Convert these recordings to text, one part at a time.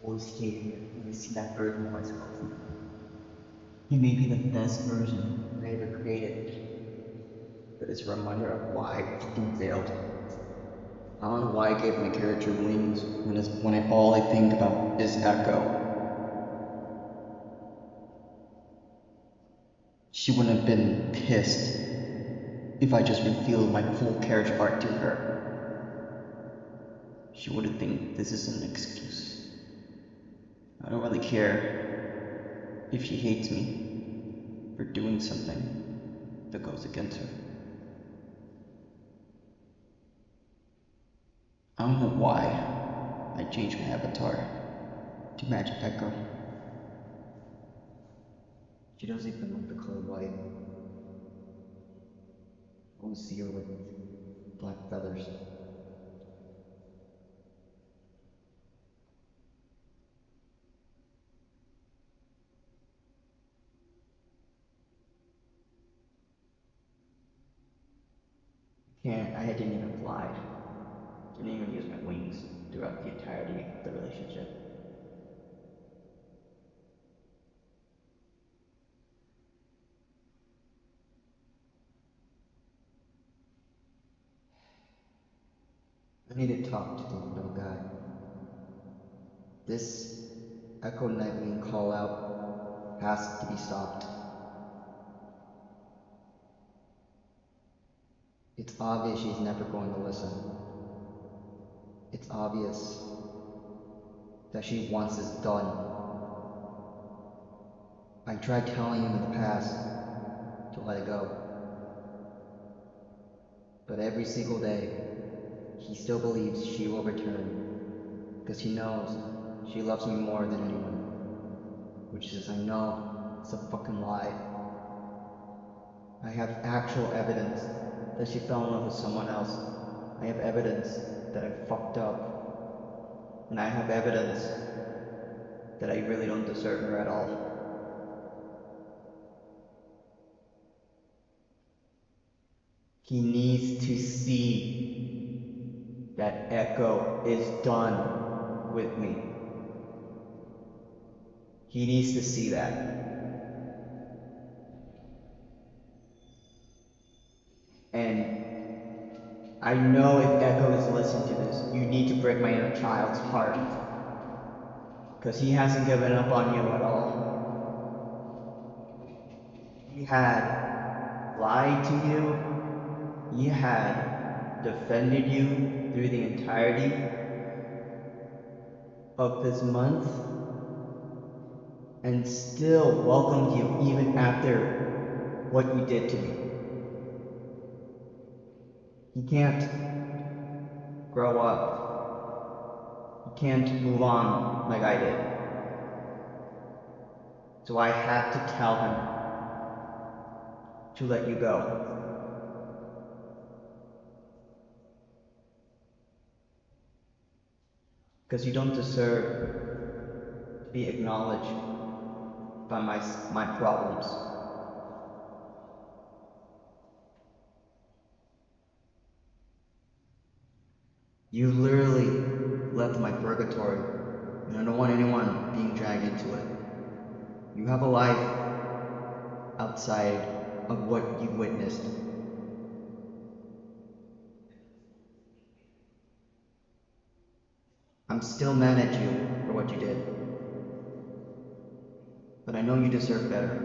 always hated me when I see that version of myself. He may be the best version I ever created. But it's a reminder of why I fucking failed. I don't know why I gave my character wings when all I think about is Echo. She wouldn't have been pissed if I just revealed my full character arc to her. She would have think this is an excuse. I don't really care if she hates me for doing something that goes against her. I don't know why I changed my avatar to match Echo. She doesn't even like the color white. I want to see her with black feathers. I didn't even fly. Didn't even use my wings throughout the entirety of the relationship. I need to talk to the little guy. This Echo Nightwing call out has to be stopped. It's obvious she's never going to listen. It's obvious that she wants this done. I tried telling him in the past to let it go. But every single day, he still believes she will return. Because he knows she loves me more than anyone. Which is, I know, it's a fucking lie. I have actual evidence that she fell in love with someone else. I have evidence that I fucked up. And I have evidence that I really don't deserve her at all. He needs to see that Echo is done with me. He needs to see that. And I know if Echo is listening to this, you need to break my inner child's heart. Because he hasn't given up on you at all. He had lied to you. He had defended you through the entirety of this month. And still welcomed you even after what you did to me. He can't grow up. He can't move on like I did. So I had to tell him to let you go. Because you don't deserve to be acknowledged by my problems. You literally left my purgatory, and I don't want anyone being dragged into it. You have a life outside of what you witnessed. I'm still mad at you for what you did. But I know you deserve better.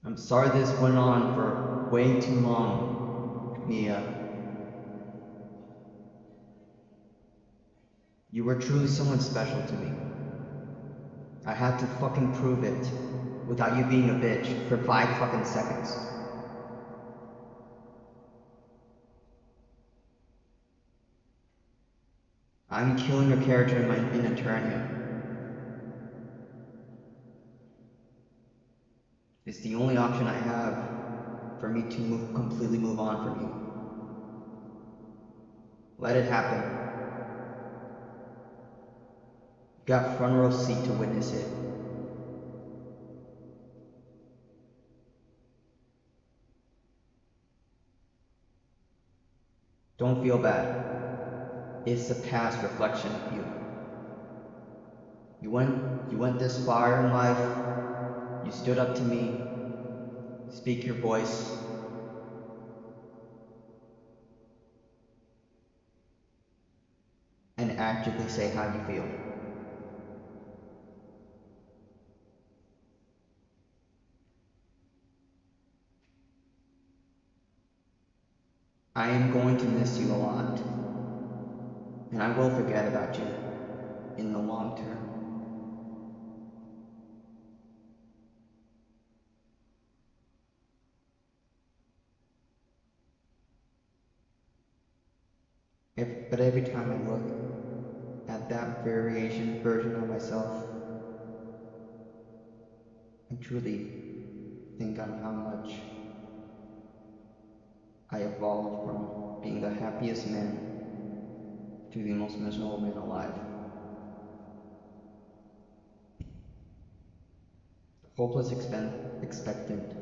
I'm sorry this went on for way too long, Mia. You were truly someone special to me. I had to fucking prove it without you being a bitch for 5 fucking seconds. I'm killing your character in Aeternia. It's the only option I have for me to completely move on from you. Let it happen. You got front row seat to witness it. Don't feel bad. It's a past reflection of you. You went this far in life. You stood up to me. Speak your voice. And actively say how you feel. I am going to miss you a lot. And I will forget about you in the long term. But every time I look at that version of myself, I truly think on how much I evolved from being the happiest man to the most miserable man alive. Hopeless expectant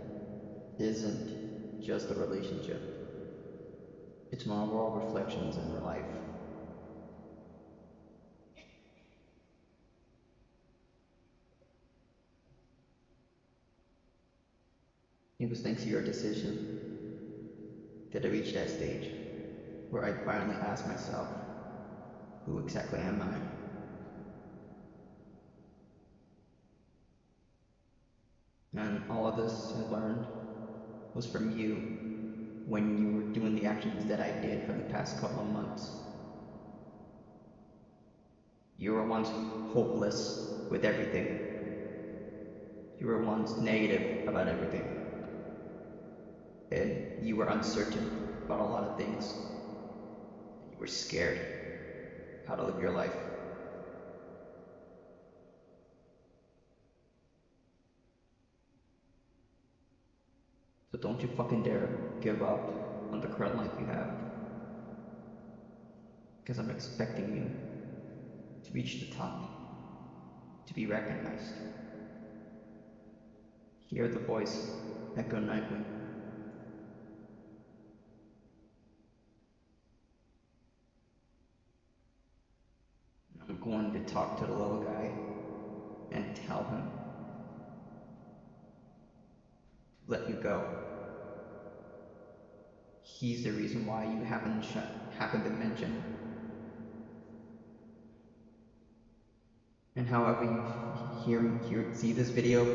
isn't just a relationship. It's my overall reflections in your life. It was thanks to your decision that I reached that stage where I finally asked myself, who exactly am I? And all of this I learned was from you when you were doing the actions that I did for the past couple of months. You were once hopeless with everything. You were once negative about everything. And you were uncertain about a lot of things. You were scared how to live your life. So don't you fucking dare give up on the current life you have. Because I'm expecting you to reach the top, to be recognized. Hear the voice echo nightly. I'm going to talk to the little guy and tell him to let you go. He's the reason why you haven't to mention. And however you see this video,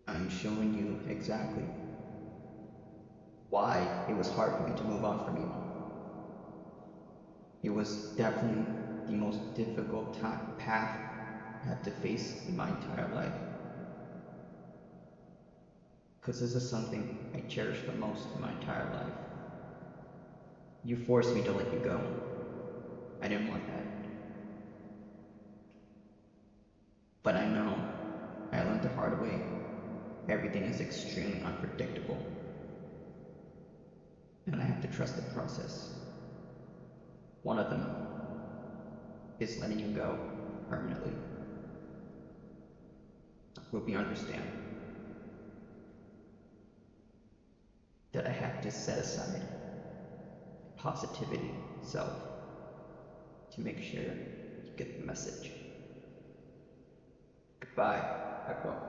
I'm showing you exactly why it was hard for me to move on from you. It was definitely the most difficult path I had to face in my entire life. Because this is something I cherish the most in my entire life. You forced me to let you go. I didn't want that. But I know, I learned the hard way. Everything is extremely unpredictable. And I have to trust the process. One of them is letting you go permanently. I hope you understand that I have to set aside positivity, self, to make sure you get the message. Goodbye, Echo.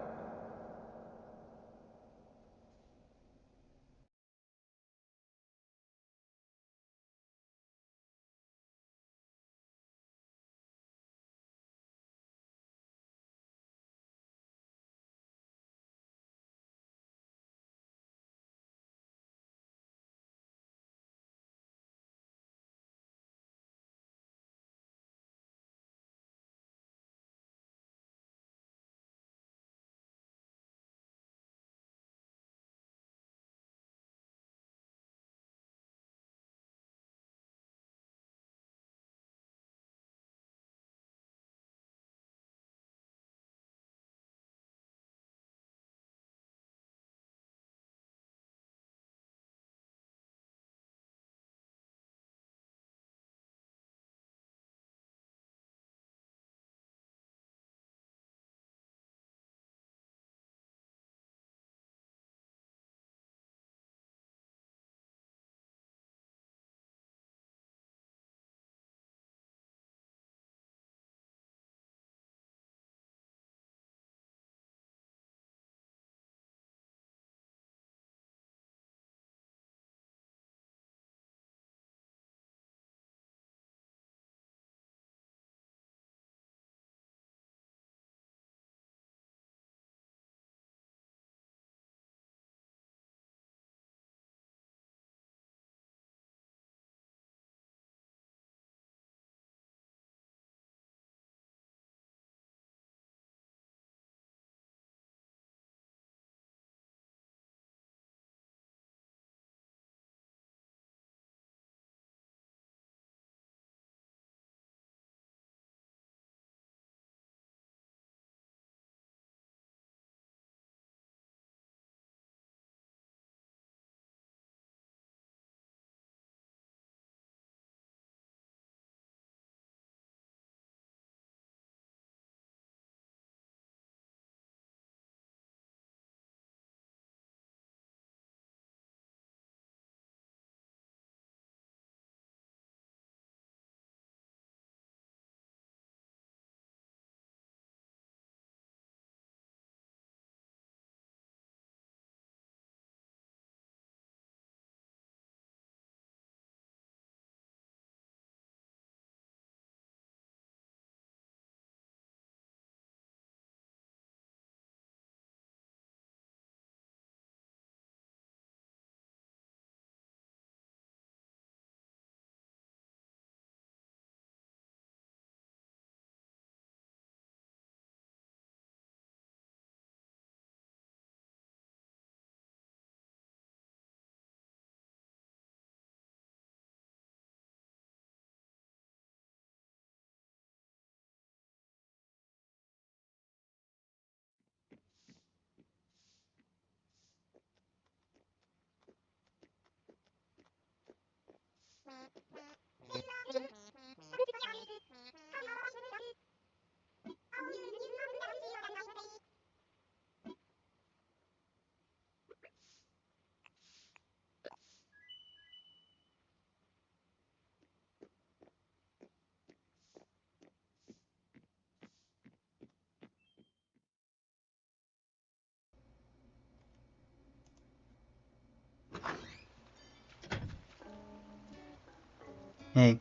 Hey.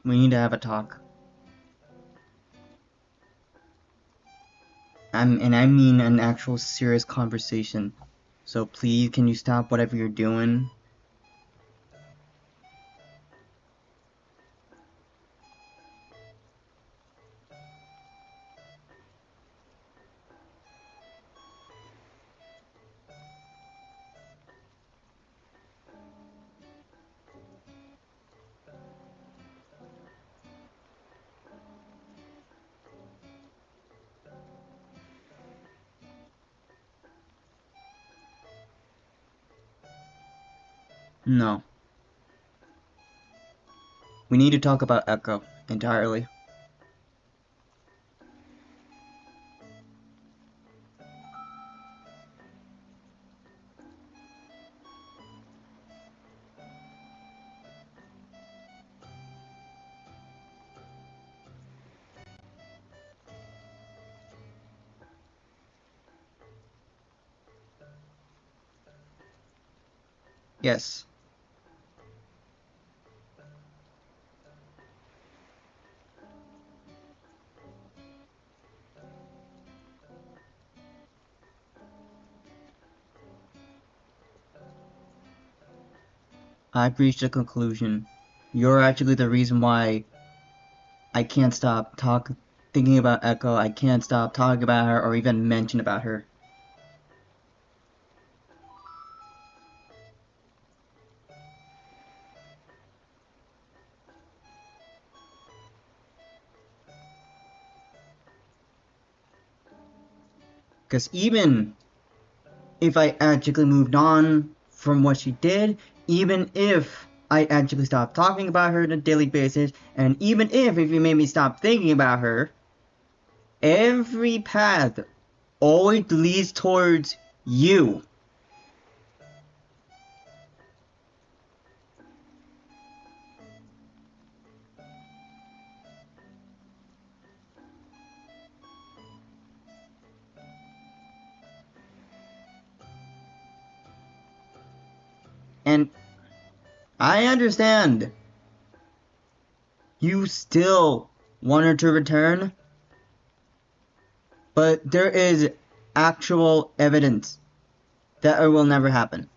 We need to have a talk. And I mean an actual serious conversation. So please, can you stop whatever you're doing? No. We need to talk about Echo entirely. Yes. I've reached a conclusion. You're actually the reason why I can't stop thinking about Echo. I can't stop talking about her or even mention about her. Because even if I actually moved on from what she did, even if I actually stopped talking about her on a daily basis, and even if you made me stop thinking about her, every path always leads towards you. And I understand you still want her to return, but there is actual evidence that it will never happen.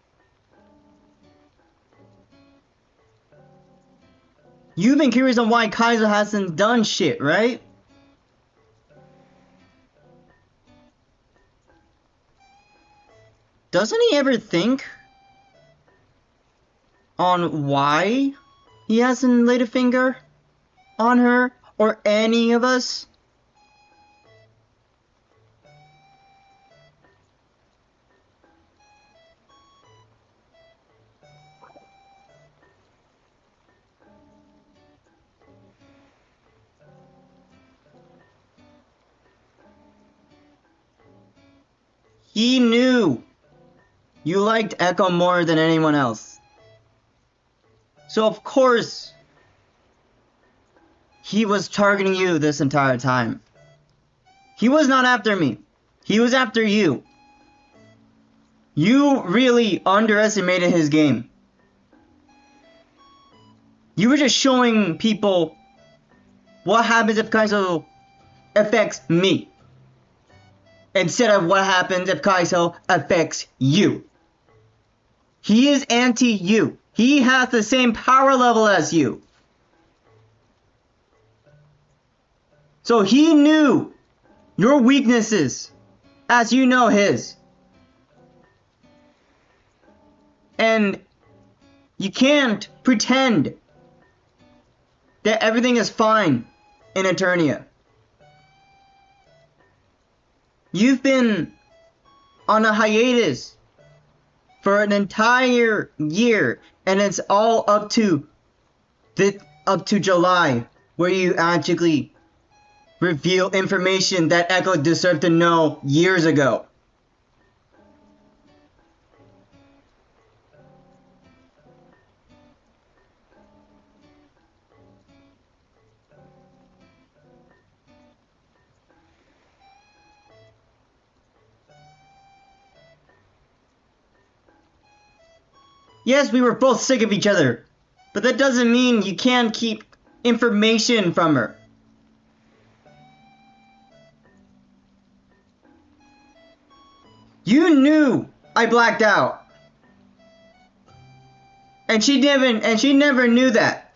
You've been curious on why Kaiser hasn't done shit, right? Doesn't he ever think on why he hasn't laid a finger on her or any of us? He knew you liked Echo more than anyone else. So of course, he was targeting you this entire time. He was not after me. He was after you. You really underestimated his game. You were just showing people what happens if Kaizo affects me, instead of what happens if Kaizo affects you. He is anti-you. He has the same power level as you. So he knew your weaknesses as you know his. And you can't pretend that everything is fine in Aeternia. You've been on a hiatus for an entire year, and it's all up to July, where you actually reveal information that Echo deserved to know years ago. Yes, we were both sick of each other, but that doesn't mean you can't keep information from her. You knew I blacked out. And she never knew that.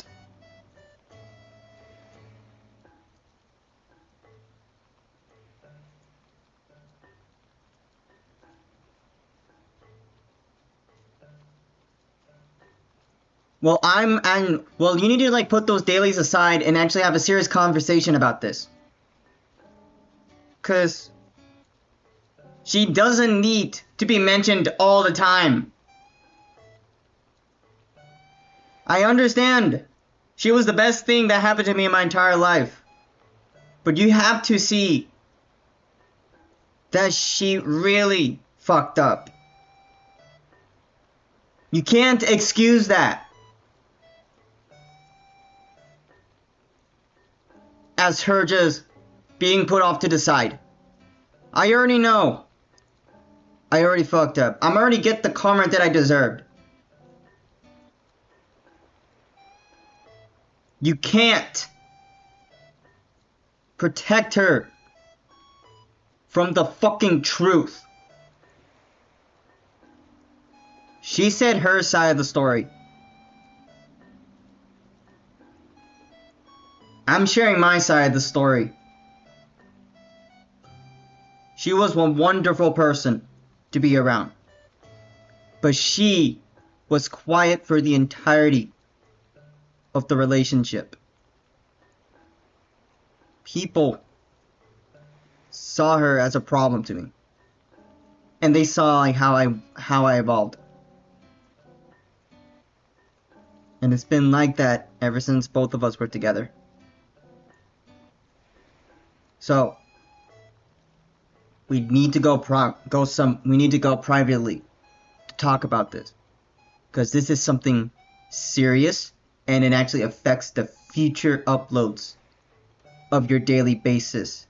Well, you need to like put those dailies aside and actually have a serious conversation about this. 'Cause she doesn't need to be mentioned all the time. I understand. She was the best thing that happened to me in my entire life. But you have to see that she really fucked up. You can't excuse that as her just being put off to the side. I already know. I already fucked up. I'm already get the karma that I deserved. You can't protect her from the fucking truth. She said her side of the story. I'm sharing my side of the story. She was a wonderful person to be around. But she was quiet for the entirety of the relationship. People saw her as a problem to me. And they saw like how I evolved. And it's been like that ever since both of us were together. So we need to go privately to talk about this, because this is something serious and it actually affects the future uploads of your daily basis.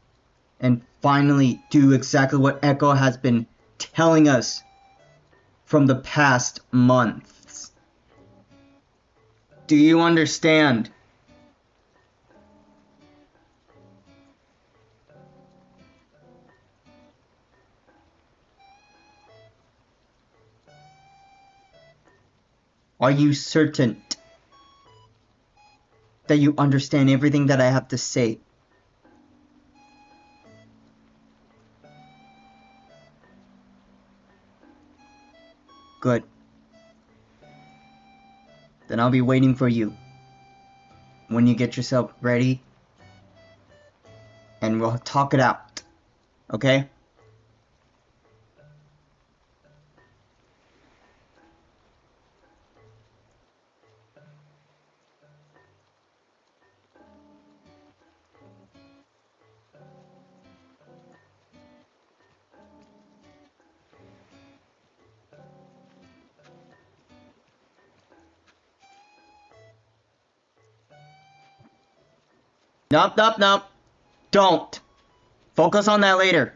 And finally do exactly what Echo has been telling us from the past months. Do you understand? Are you certain that you understand everything that I have to say? Good. Then I'll be waiting for you when you get yourself ready, and we'll talk it out. Okay? Nope. Don't. Focus on that later.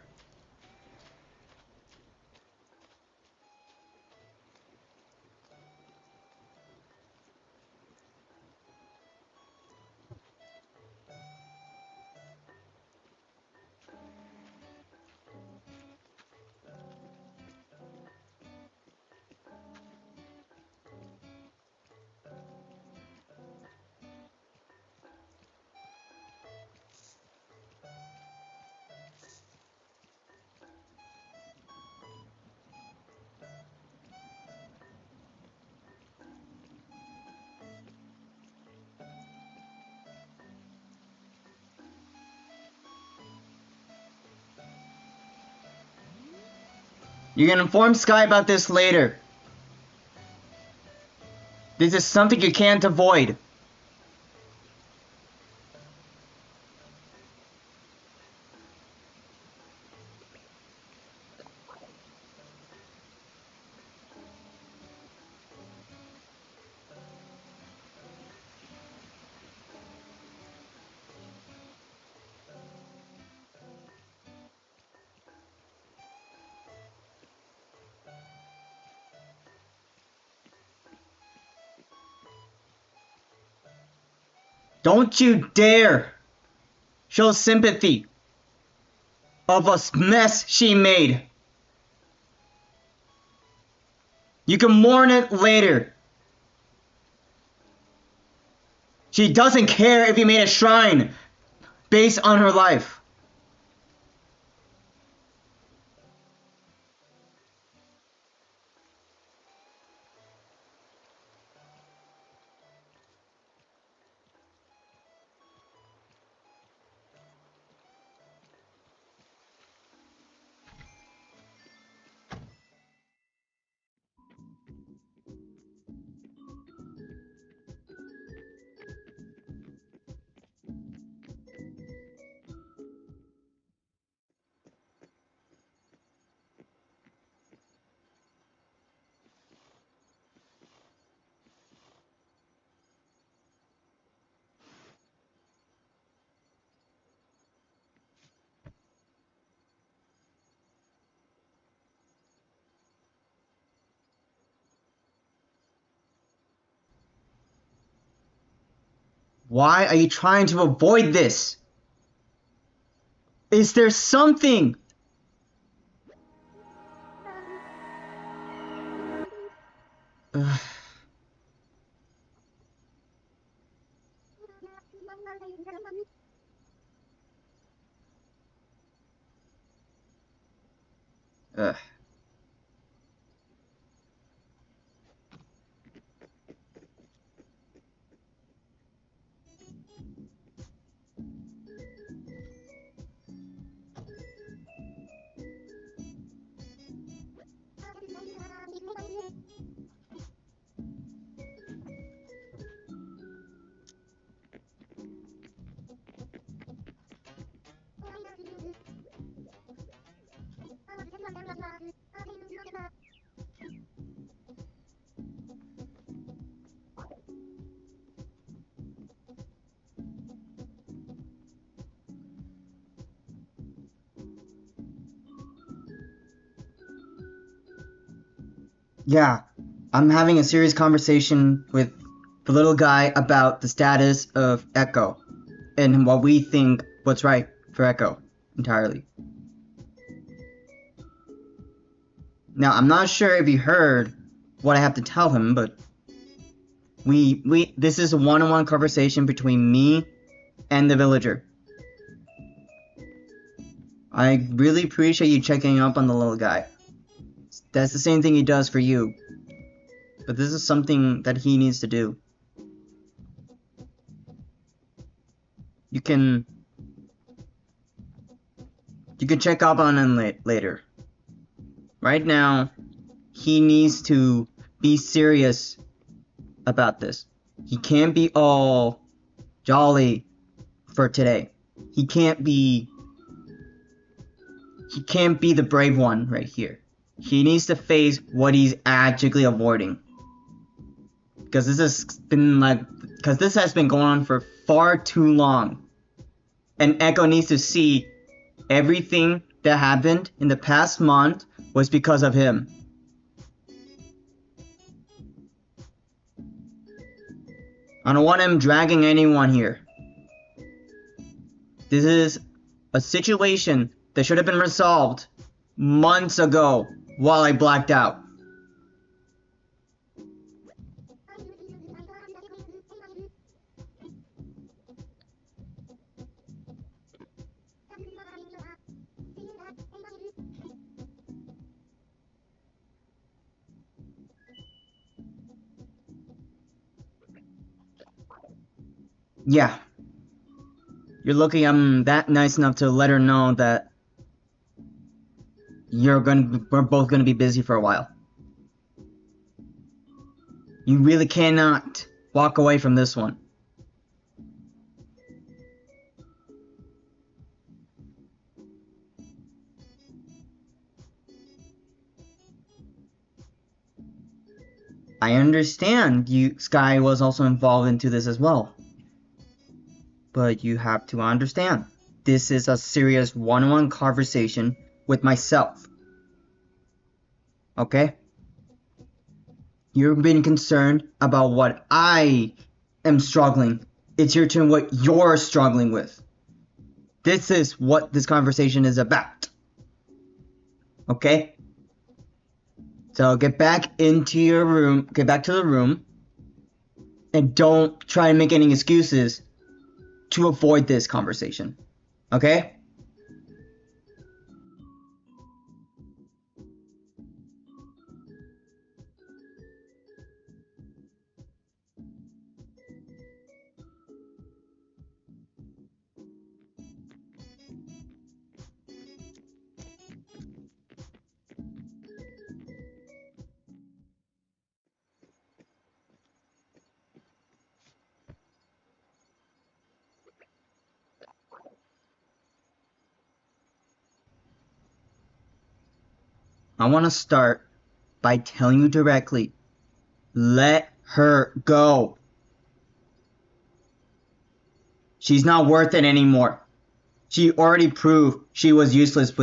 You can inform Sky about this later. This is something you can't avoid. Don't you dare show sympathy of a mess she made. You can mourn it later. She doesn't care if you made a shrine based on her life. Why are you trying to avoid this? Is there something? Ugh. Ugh. Yeah, I'm having a serious conversation with the little guy about the status of Echo and what we think what's right for Echo entirely. Now, I'm not sure if you heard what I have to tell him, but this is a one-on-one conversation between me and the villager. I really appreciate you checking up on the little guy. That's the same thing he does for you. But this is something that he needs to do. You can check up on him later. Right now, he needs to be serious about this. He can't be all jolly for today. He can't be the brave one right here. He needs to face what he's actually avoiding. Because this has been going on for far too long. And Echo needs to see everything that happened in the past month was because of him. I don't want him dragging anyone here. This is a situation that should have been resolved months ago while I blacked out. Yeah. You're lucky I'm that nice enough to let her know that we're both gonna be busy for a while. You really cannot walk away from this one. I understand Sky was also involved into this as well. But you have to understand, this is a serious one-on-one conversation with myself. Okay? You've been concerned about what I am struggling it's your turn what you're struggling with. This is what this conversation is about. Okay? So get back into your room, get back to the room, and don't try and make any excuses to avoid this conversation. Okay? I want to start by telling you directly, let her go. She's not worth it anymore. She already proved she was useless.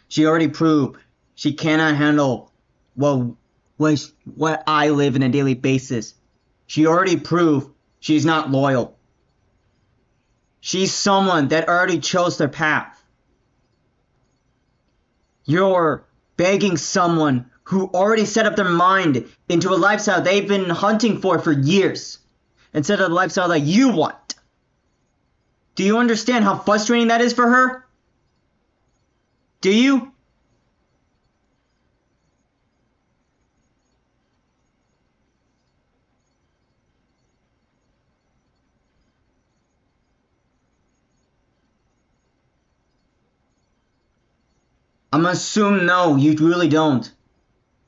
She already proved she cannot handle what I live in a daily basis. She already proved she's not loyal. She's someone that already chose their path. You're begging someone who already set up their mind into a lifestyle they've been hunting for years, instead of the lifestyle that you want. Do you understand how frustrating that is for her? Do you? I'm assuming no, you really don't.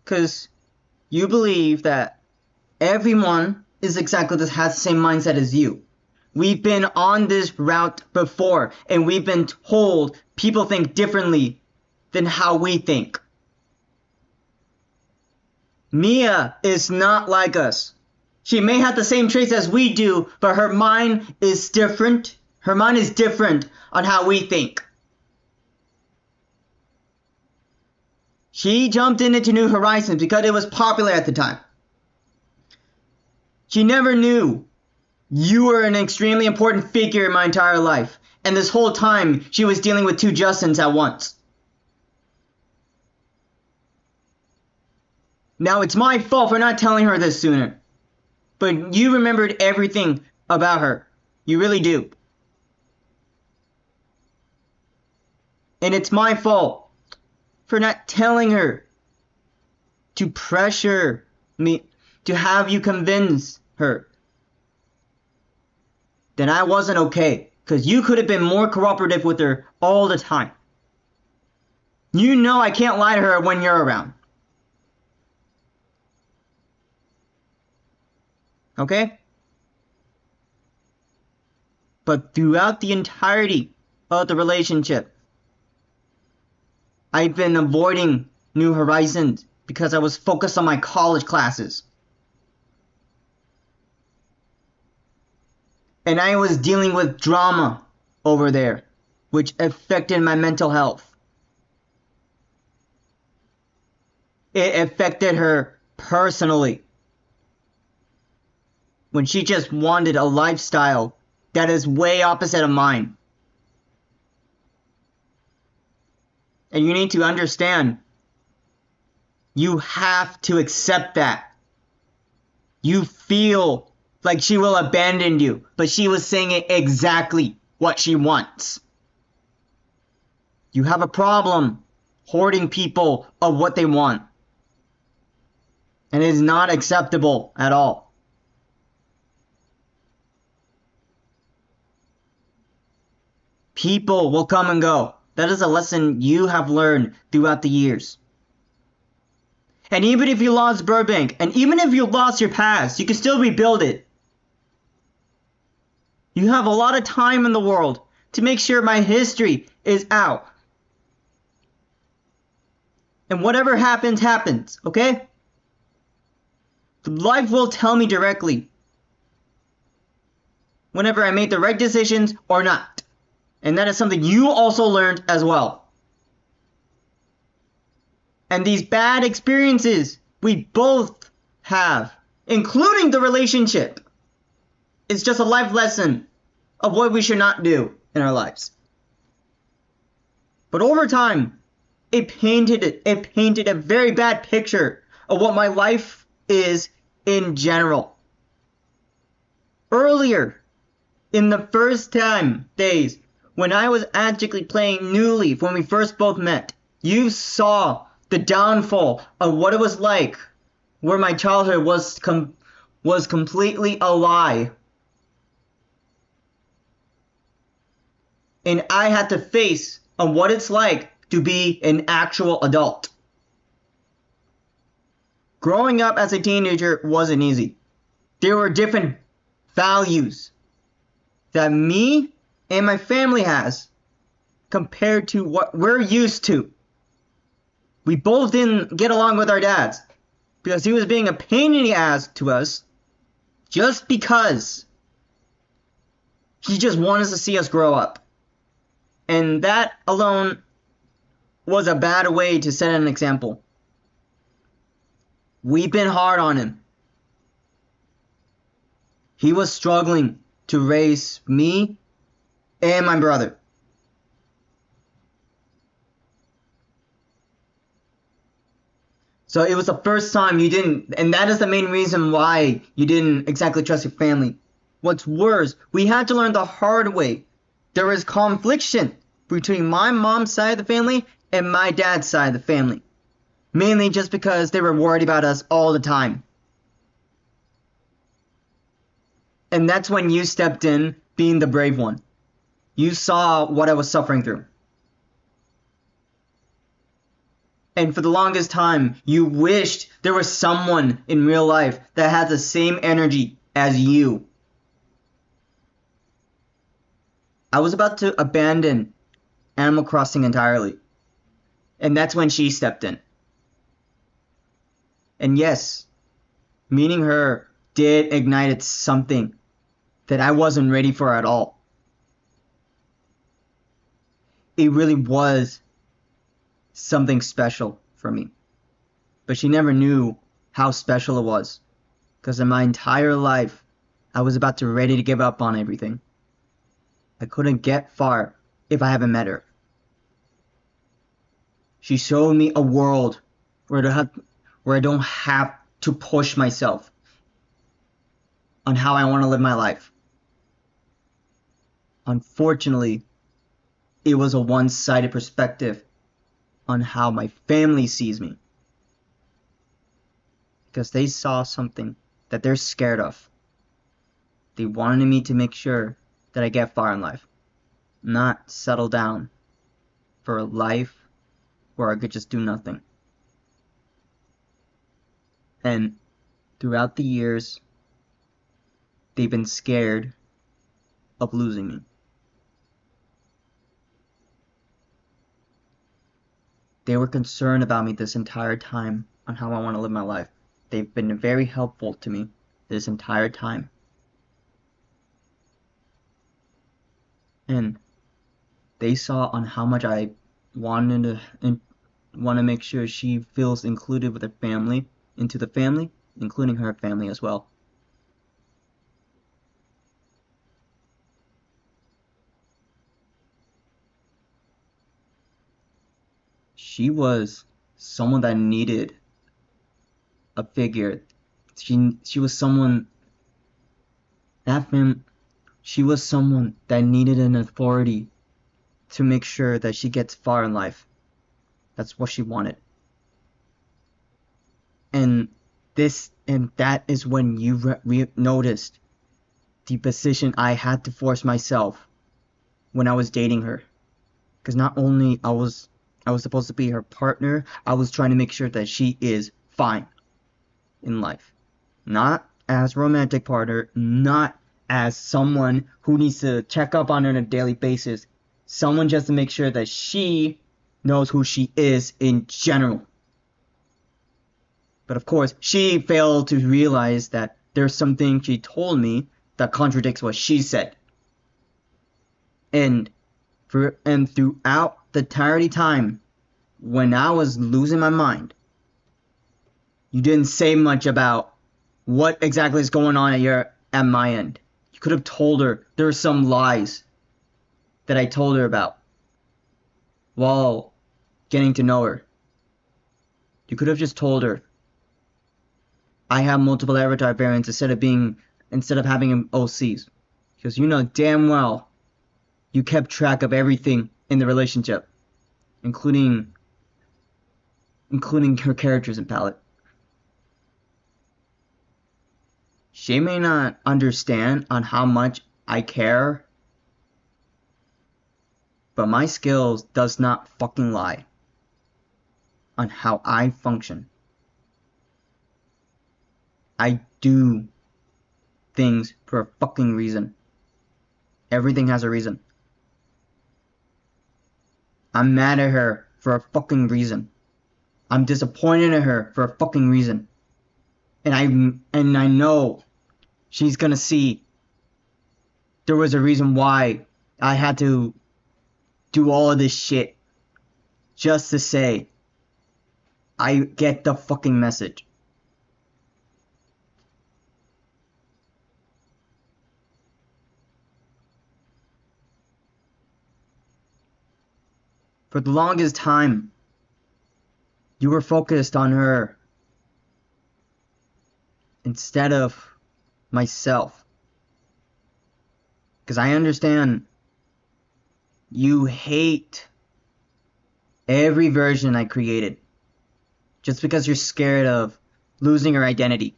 Because you believe that everyone is exactly has the same mindset as you. We've been on this route before, and we've been told people think differently than how we think. Mia is not like us. She may have the same traits as we do, but her mind is different. Her mind is different on how we think. She jumped into New Horizons because it was popular at the time. She never knew you were an extremely important figure in my entire life, and this whole time she was dealing with two Justins at once. Now it's my fault for not telling her this sooner, but you remembered everything about her. You really do. And it's my fault for not telling her, to pressure me, to have you convince her that I wasn't okay, because you could have been more cooperative with her all the time. You know I can't lie to her when you're around. Okay? But throughout the entirety of the relationship, I've been avoiding New Horizons because I was focused on my college classes. And I was dealing with drama over there, which affected my mental health. It affected her personally, when she just wanted a lifestyle that is way opposite of mine. And you need to understand, you have to accept that. You feel like she will abandon you, but she was saying exactly what she wants. You have a problem hoarding people of what they want. And it is not acceptable at all. People will come and go. That is a lesson you have learned throughout the years. And even if you lost Burbank, and even if you lost your past, you can still rebuild it. You have a lot of time in the world to make sure my history is out. And whatever happens, happens, okay? Life will tell me directly whenever I made the right decisions or not. And that is something you also learned as well. And these bad experiences we both have, including the relationship, It's just a life lesson of what we should not do in our lives. But over time, it painted a very bad picture of what my life is in general. Earlier, in the first days, when I was actively playing New Leaf when we first both met, you saw the downfall of what it was like, where my childhood was completely a lie. And I had to face on what it's like to be an actual adult. Growing up as a teenager wasn't easy. There were different values that me and my family has compared to what we're used to. We both didn't get along with our dads because he was being a pain in the ass to us just because he just wanted to see us grow up. And that alone was a bad way to set an example. We've been hard on him. He was struggling to raise me and my brother. So it was the first time you didn't, and that is the main reason why you didn't exactly trust your family. What's worse, we had to learn the hard way. There was confliction between my mom's side of the family and my dad's side of the family. Mainly just because they were worried about us all the time. And that's when you stepped in, being the brave one. You saw what I was suffering through. And for the longest time, you wished there was someone in real life that had the same energy as you. I was about to abandon Animal Crossing entirely. And that's when she stepped in. And yes, meeting her did ignite something that I wasn't ready for at all. It really was something special for me. But she never knew how special it was. Because in my entire life, I was about to ready to give up on everything. I couldn't get far if I haven't met her. She showed me a world where I don't have to push myself on how I want to live my life. Unfortunately, it was a one-sided perspective on how my family sees me. Because they saw something that they're scared of. They wanted me to make sure that I get far in life, not settle down for a life where I could just do nothing. And throughout the years, they've been scared of losing me. They were concerned about me this entire time on how I want to live my life. They've been very helpful to me this entire time. And they saw on how much I wanted to make sure she feels included with her family, into the family, including her family as well. She was someone that needed a figure. She was someone she was someone that needed an authority to make sure that she gets far in life. That's what she wanted. And that is when you noticed the position I had to force myself when I was dating her. Because not only I was supposed to be her partner, I was trying to make sure that she is fine in life. Not as romantic partner, not as someone who needs to check up on her on a daily basis. Someone just to make sure that she knows who she is in general. But of course, she failed to realize that there's something she told me that contradicts what she said. And throughout the entirety time when I was losing my mind, you didn't say much about what exactly is going on at my end. You could have told her there were some lies that I told her about while getting to know her. You could have just told her I have multiple avatar variants instead of having OCs. Because you know damn well you kept track of everything in the relationship, including her characters and palette. She may not understand on how much I care, but my skills does not fucking lie on how I function. I do things for a fucking reason. Everything has a reason. I'm mad at her for a fucking reason. I'm disappointed in her for a fucking reason. And I know she's gonna see there was a reason why I had to do all of this shit just to say I get the fucking message. For the longest time, you were focused on her instead of myself. Because I understand you hate every version I created just because you're scared of losing your identity.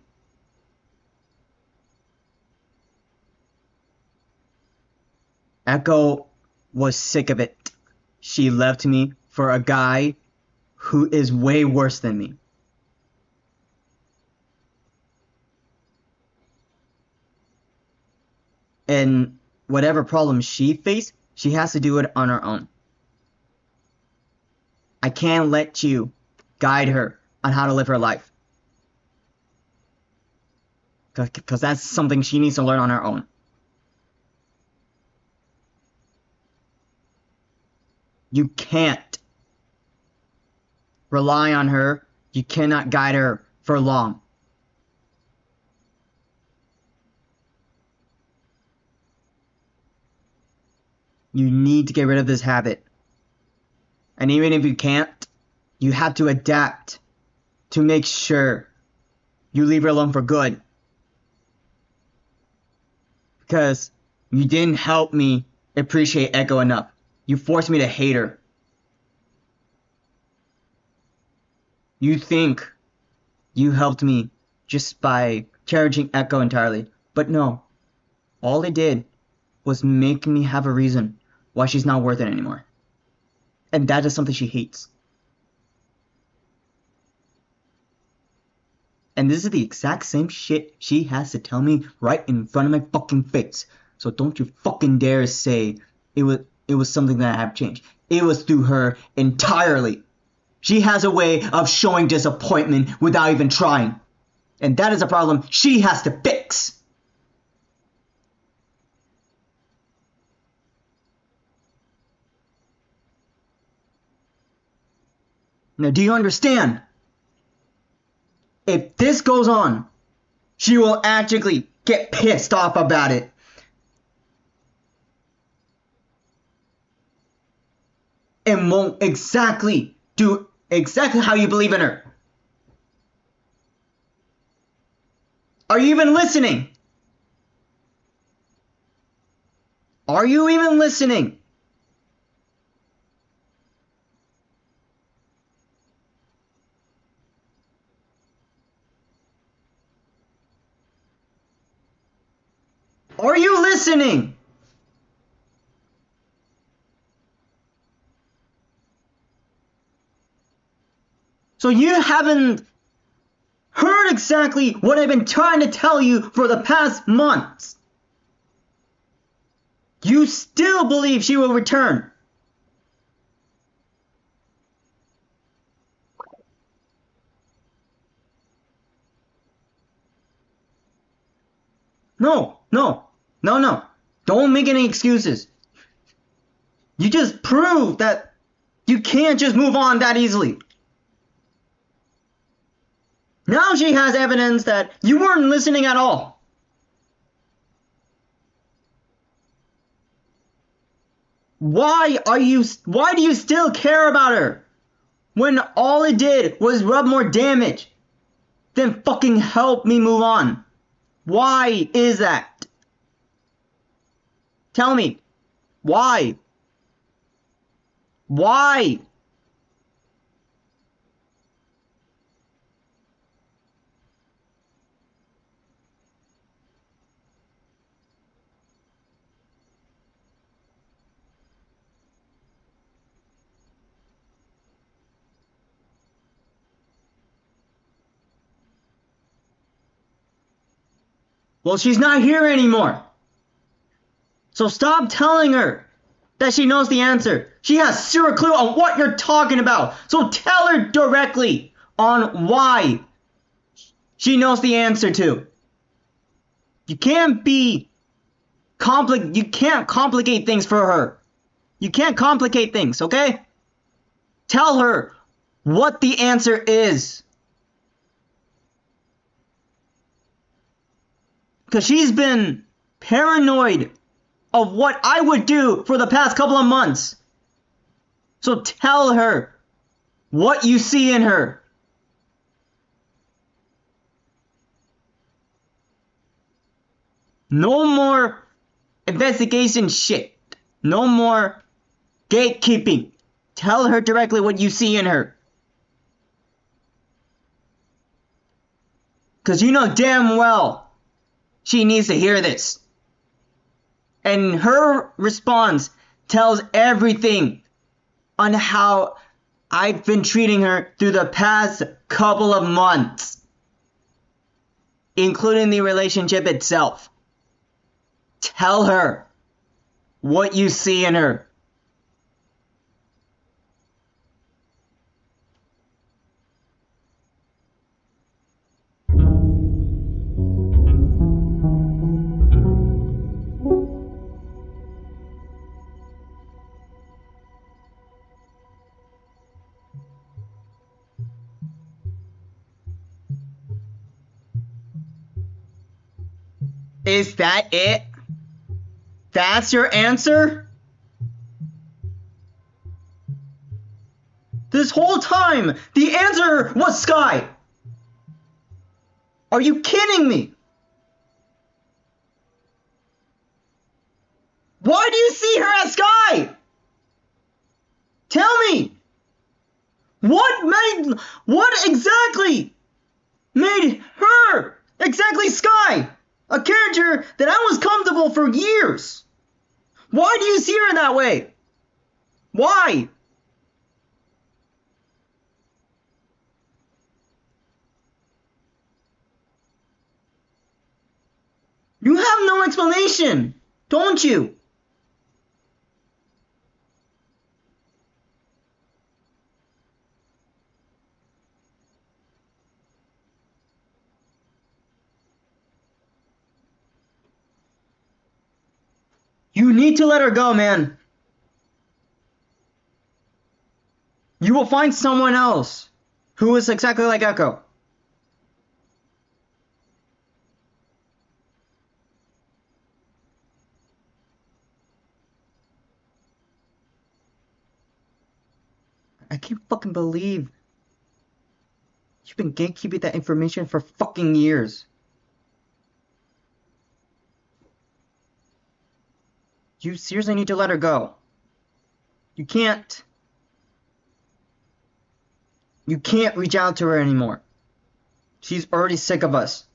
Echo was sick of it. She left me for a guy who is way worse than me. And whatever problem she faced, she has to do it on her own. I can't let you guide her on how to live her life. Because that's something she needs to learn on her own. You can't rely on her. You cannot guide her for long. You need to get rid of this habit. And even if you can't, you have to adapt to make sure you leave her alone for good. Because you didn't help me appreciate Echo enough. You forced me to hate her. You think you helped me just by cherishing Echo entirely. But no. All it did was make me have a reason why she's not worth it anymore. And that is something she hates. And this is the exact same shit she has to tell me right in front of my fucking face. So don't you fucking dare say it was something that I have changed. It was through her entirely. She has a way of showing disappointment without even trying. And that is a problem she has to fix. Now, do you understand? If this goes on, she will actually get pissed off about it. And won't do exactly how you believe in her. Are you even listening? Are you even listening? Are you listening? So you haven't heard exactly what I've been trying to tell you for the past months. You still believe she will return. No. Don't make any excuses. You just proved that you can't just move on that easily. Now she has evidence that you weren't listening at all. Why do you still care about her? When all it did was rub more damage. Then fucking help me move on. Why is that? Tell me. Why? Why? Well, she's not here anymore. So stop telling her that she knows the answer. She has zero clue on what you're talking about. So tell her directly on why she knows the answer to. You can't complicate things for her. You can't complicate things, okay? Tell her what the answer is. Because she's been paranoid of what I would do for the past couple of months. So tell her what you see in her. No more investigation shit. No more gatekeeping. Tell her directly what you see in her. Because you know damn well she needs to hear this. And her response tells everything on how I've been treating her through the past couple of months, including the relationship itself. Tell her what you see in her. Is that it? That's your answer? This whole time, the answer was Sky. Are you kidding me? Why do you see her as Sky? Tell me. What exactly made her exactly Sky? A character that I was comfortable for years. Why do you see her that way? Why? You have no explanation, don't you? You need to let her go, man. You will find someone else who is exactly like Echo. I can't fucking believe you've been gatekeeping that information for fucking years. You seriously need to let her go. You can't reach out to her anymore. She's already sick of us.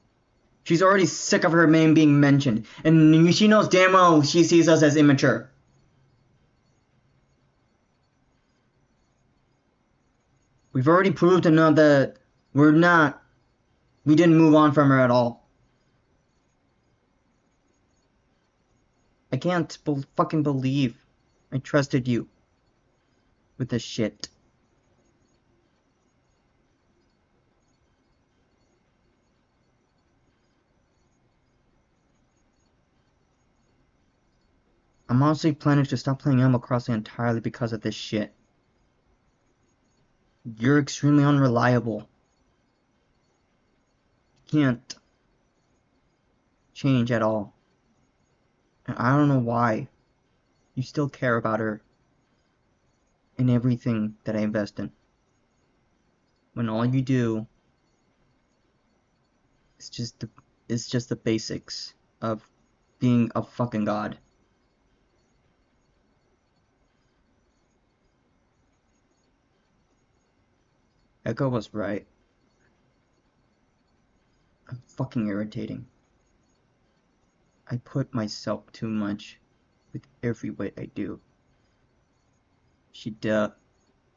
She's already sick of her name being mentioned. And she knows damn well she sees us as immature. We've already proved to know that we didn't move on from her at all. I can't fucking believe I trusted you with this shit. I'm honestly planning to stop playing Animal Crossing entirely because of this shit. You're extremely unreliable. Can't change at all. And I don't know why you still care about her and everything that I invest in. When all you do is just the basics of being a fucking god. Echo was right. I'm fucking irritating. I put myself too much with every way I do.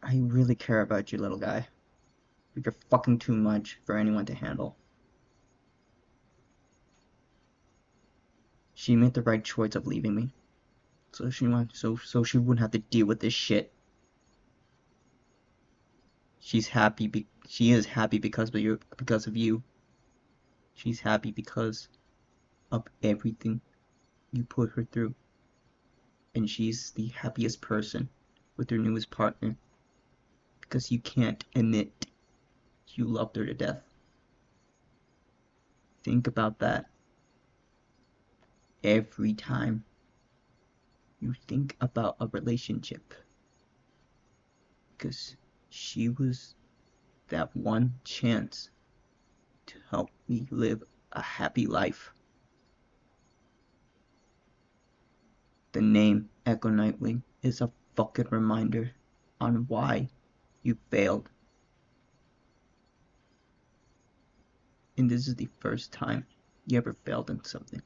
I really care about you, little guy. But you're fucking too much for anyone to handle. She made the right choice of leaving me. So she wouldn't have to deal with this shit. She is happy because of you. She's happy because of everything you put her through. And she's the happiest person with her newest partner. Because you can't admit you loved her to death. Think about that. Every time you think about a relationship. Because she was that one chance to help me live a happy life. The name Echo Nightwing is a fucking reminder on why you failed. And this is the first time you ever failed in something.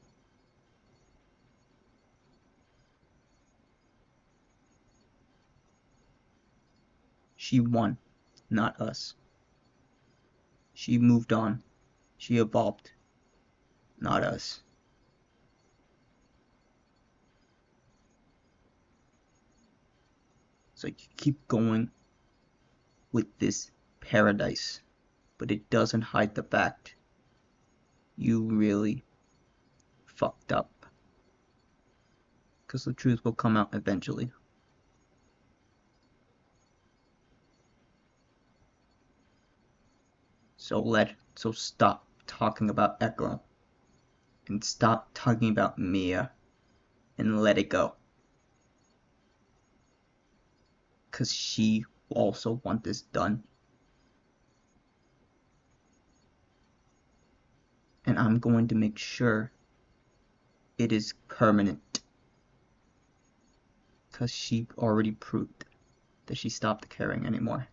She won, not us. She moved on. She evolved, not us. So you keep going with this paradise, but it doesn't hide the fact you really fucked up. Because the truth will come out eventually. So stop talking about Echo. And stop talking about Mia. And let it go. Because she also wants this done. And I'm going to make sure it is permanent. Because she already proved that she stopped caring anymore.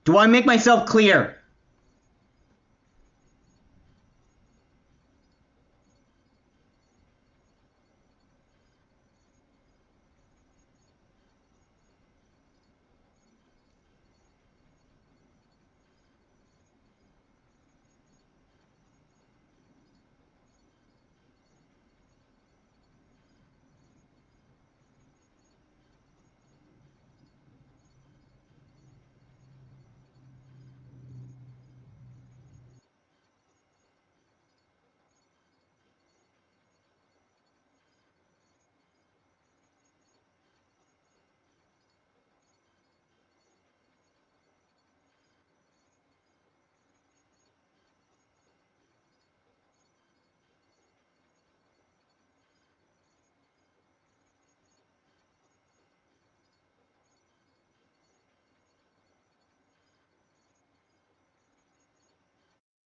Do I make myself clear?